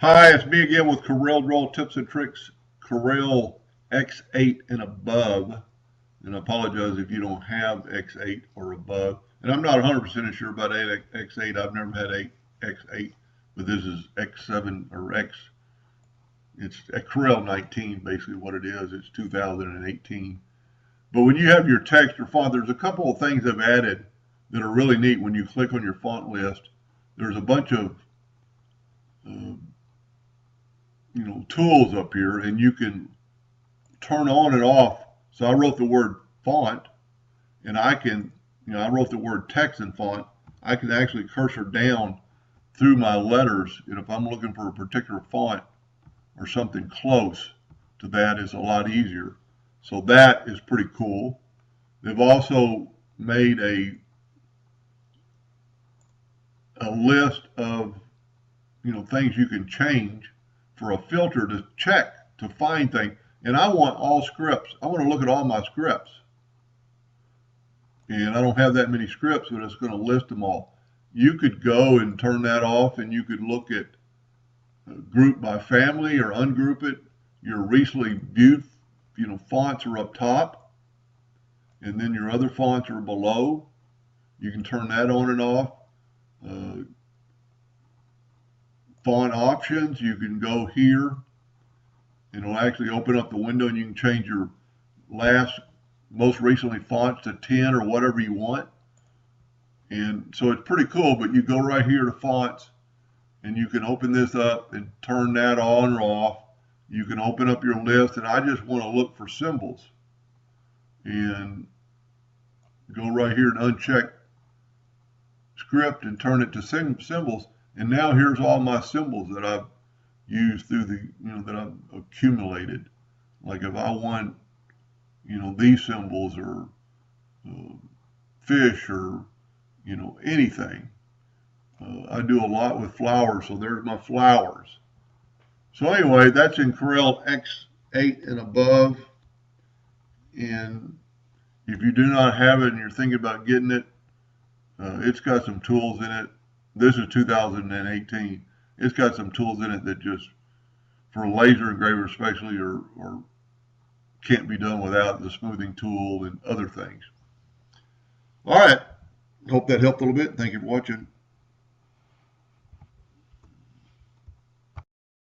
Hi, it's me again with Corel Draw Tips and Tricks, Corel X8 and above. And I apologize if you don't have X8 or above. And I'm not 100% sure about X8. I've never had X8, but this is X7 or X. It's a Corel 19, basically what it is. It's 2018. But when you have your text or font, there's a couple of things I've added that are really neat. When you click on your font list, there's a bunch of uh, tools up here, and you can turn on and off. So I wrote the word font, and I wrote the word text and font. I can actually cursor down through my letters, and if I'm looking for a particular font or something close to that, it's a lot easier. So that is pretty cool. They've also made a list of things you can change for a filter to check to find things. And I want all scripts. I want to look at all my scripts. And I don't have that many scripts, but it's going to list them all. You could go and turn that off, and you could look at group by family or ungroup it. Your recently viewed fonts are up top, and then your other fonts are below. You can turn that on and off. Font options, you can go here. It'll actually open up the window, and you can change your most recently fonts to 10 or whatever you want. And so it's pretty cool, but you go right here to fonts, and you can open this up and turn that on or off. You can open up your list, and I just want to look for symbols. And go right here and uncheck script and turn it to symbols. And now here's all my symbols that I've used through that I've accumulated. Like if I want, these symbols or fish or, anything. I do a lot with flowers, so there's my flowers. So anyway, that's in Corel X8 and above. And if you do not have it and you're thinking about getting it, it's got some tools in it. This is 2018. It's got some tools in it that just, for a laser engraver especially, or can't be done without the smoothing tool and other things. All right. Hope that helped a little bit. Thank you for watching.